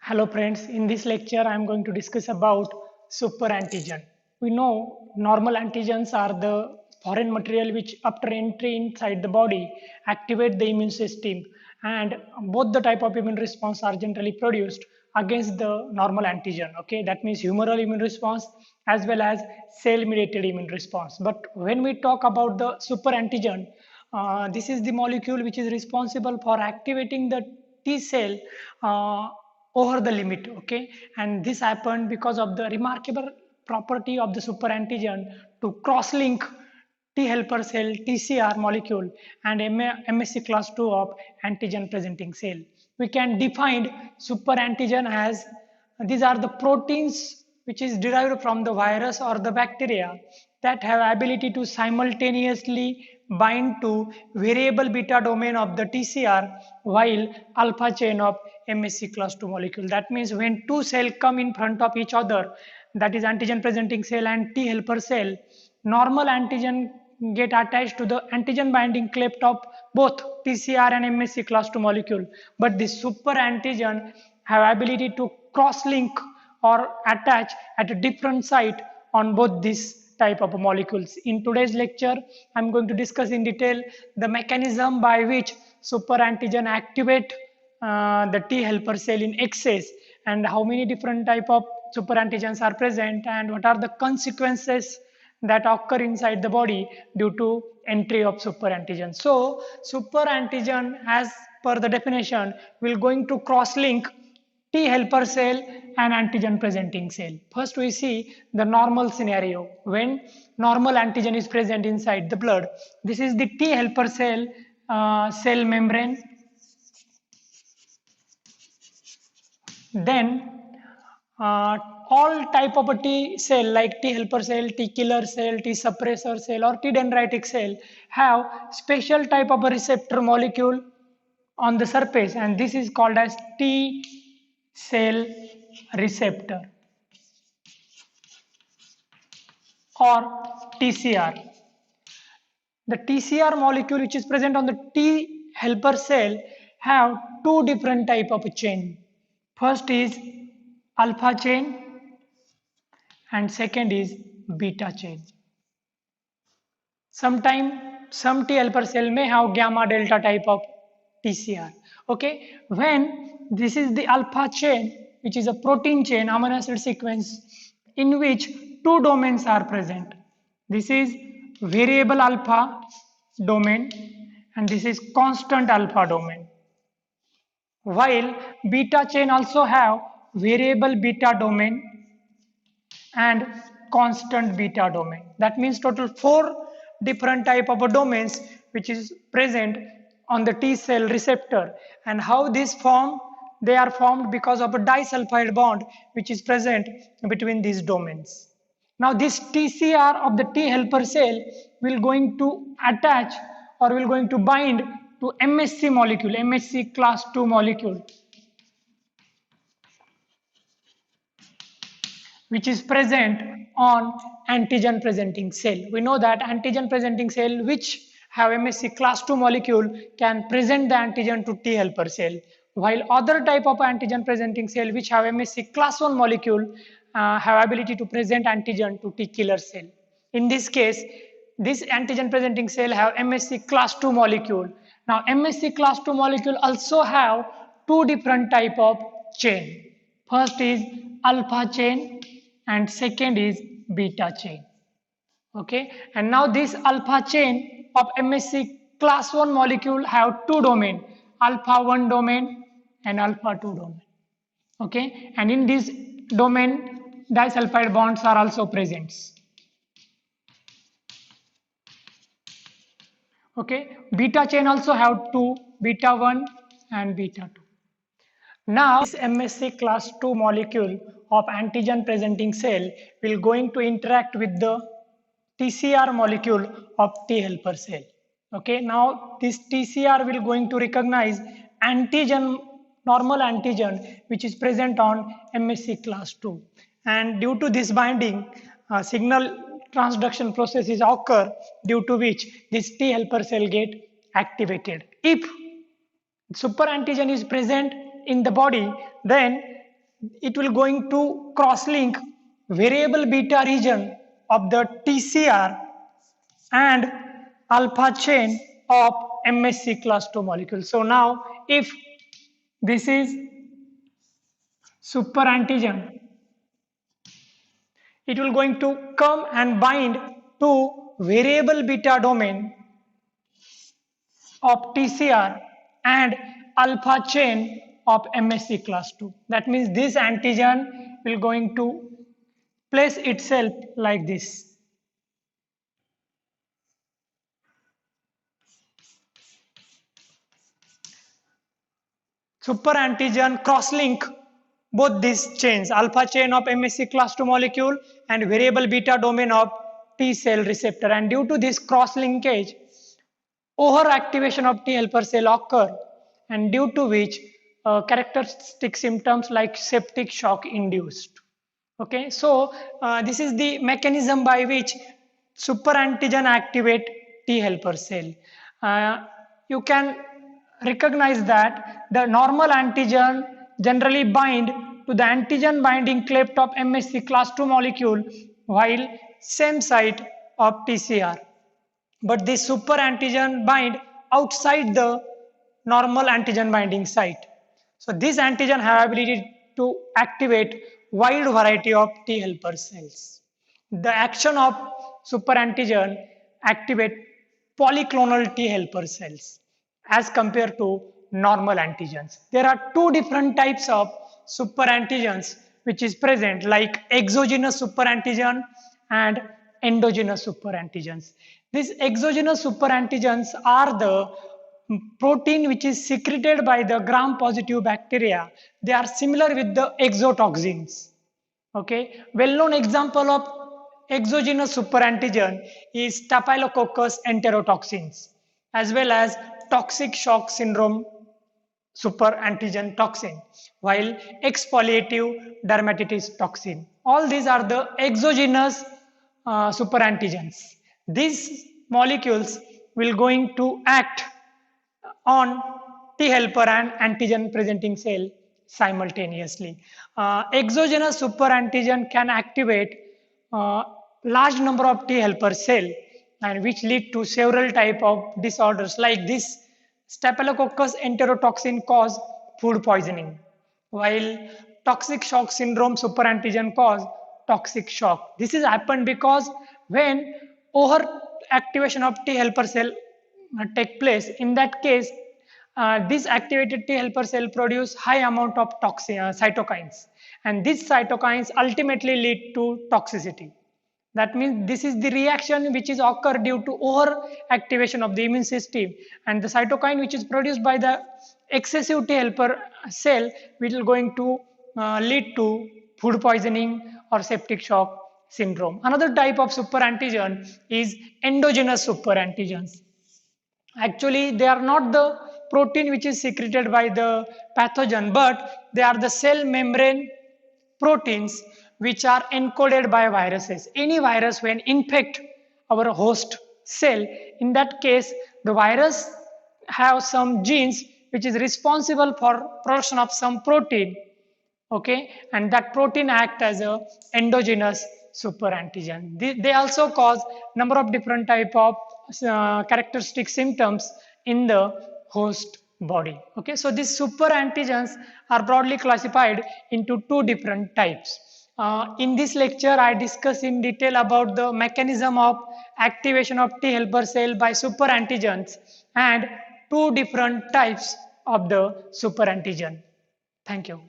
Hello friends, in this lecture I am going to discuss about super antigen. We know normal antigens are the foreign material which after entry inside the body activate the immune system, and both the type of immune response are generally produced against the normal antigen. Okay, that means humoral immune response as well as cell mediated immune response. But when we talk about the super antigen, this is the molecule which is responsible for activating the T cell over the limit. Okay, and this happened because of the remarkable property of the super antigen to cross link T helper cell TCR molecule and MSC class 2 of antigen presenting cell. We can define super antigen as these are the proteins which is derived from the virus or the bacteria that have ability to simultaneously bind to variable beta domain of the TCR while alpha chain of MSC class 2 molecule. That means when two cells come in front of each other, that is antigen presenting cell and T helper cell, normal antigen get attached to the antigen binding cleft of both TCR and MSC class 2 molecule, but the super antigen have ability to cross link or attach at a different site on both these type of molecules. In today's lecture, I am going to discuss in detail the mechanism by which super antigen activate the T helper cell in excess, and how many different type of super antigens are present, and what are the consequences that occur inside the body due to entry of super antigen. So super antigen, as per the definition, will going to cross link T helper cell and antigen presenting cell. First we see the normal scenario when normal antigen is present inside the blood. This is the T helper cell cell membrane. Then all type of a T cell like T helper cell, T killer cell, T suppressor cell or T dendritic cell have special type of a receptor molecule on the surface, and this is called as T cell receptor or TCR. The TCR molecule which is present on the T helper cell have two different type of chain. First is alpha chain and second is beta chain. Sometimes some T helper cell may have gamma delta type of TCR. Okay, when this is the alpha chain, which is a protein chain amino acid sequence in which two domains are present. This is variable alpha domain and this is constant alpha domain. While beta chain also have variable beta domain and constant beta domain. That means total 4 different type of domains which is present on the T cell receptor, and how this form, they are formed because of a disulfide bond which is present between these domains. Now this TCR of the T helper cell will going to attach or will going to bind to MSC molecule, MSC class 2 molecule, which is present on antigen presenting cell. We know that antigen presenting cell which have MSC class 2 molecule can present the antigen to T helper cell, while other type of antigen presenting cell which have MSC class 1 molecule have ability to present antigen to T killer cell. In this case, this antigen presenting cell have MSC class 2 molecule. Now MSC class 2 molecule also have two different type of chain. First is alpha chain and second is beta chain. Okay, and now this alpha chain of MSC class 1 molecule have two domain, alpha 1 domain and alpha 2 domain. Okay, and in this domain disulfide bonds are also present. Okay, beta chain also have two, beta 1 and beta 2. Now this MSC class 2 molecule of antigen presenting cell will going to interact with the TCR molecule of T helper cell. Okay, now this TCR will going to recognize antigen, normal antigen which is present on MSC class 2, and due to this binding signal transduction process is occur, due to which this T helper cell get activated. If super antigen is present in the body, then it will going to cross-link variable beta region of the TCR and alpha chain of MSC class 2 molecule. So now if this is super antigen, it will going to come and bind to variable beta domain of TCR and alpha chain of MSC class 2. That means this antigen will going to place itself like this. Super antigen cross-link both these chains, alpha chain of MSC class 2 molecule and variable beta domain of T cell receptor, and due to this cross-linkage, overactivation of T helper cell occur, and due to which characteristic symptoms like septic shock induced. Okay, so this is the mechanism by which super antigen activate T helper cell. You can recognize that the normal antigen generally bind to the antigen binding cleft of MSC class 2 molecule while same site of TCR. But this super antigen bind outside the normal antigen binding site. So this antigen have ability to activate wide variety of T helper cells. The action of super antigen activate polyclonal T helper cells as compared to normal antigens. There are two different types of super antigens which is present, like exogenous super antigen and endogenous super antigens. These exogenous super antigens are the protein which is secreted by the gram-positive bacteria. They are similar with the exotoxins. Okay, well-known example of exogenous super antigen is Staphylococcus enterotoxins, as well as toxic shock syndrome super antigen toxin, while exfoliative dermatitis toxin. All these are the exogenous super antigens. These molecules will going to act on T helper and antigen presenting cell simultaneously. Exogenous super antigen can activate large number of T helper cell, and which lead to several type of disorders like this. Staphylococcus enterotoxin cause food poisoning, while toxic shock syndrome super antigen cause toxic shock. This is happened because when overactivation of T helper cell take place, in that case this activated T helper cell produce high amount of cytokines, and these cytokines ultimately lead to toxicity. That means this is the reaction which is occur due to overactivation of the immune system, and the cytokine which is produced by the excessive T helper cell will going to lead to food poisoning or septic shock syndrome. Another type of super antigen is endogenous super antigens. Actually, they are not the protein which is secreted by the pathogen, but they are the cell membrane proteins which are encoded by viruses. Any virus when infect our host cell, in that case the virus have some genes which is responsible for production of some protein, okay, and that protein act as a endogenous super antigen. They also cause number of different type of characteristic symptoms in the host body. Okay, so these super antigens are broadly classified into two different types. In this lecture, I discuss in detail about the mechanism of activation of T helper cell by super antigens and two different types of the super antigen. Thank you.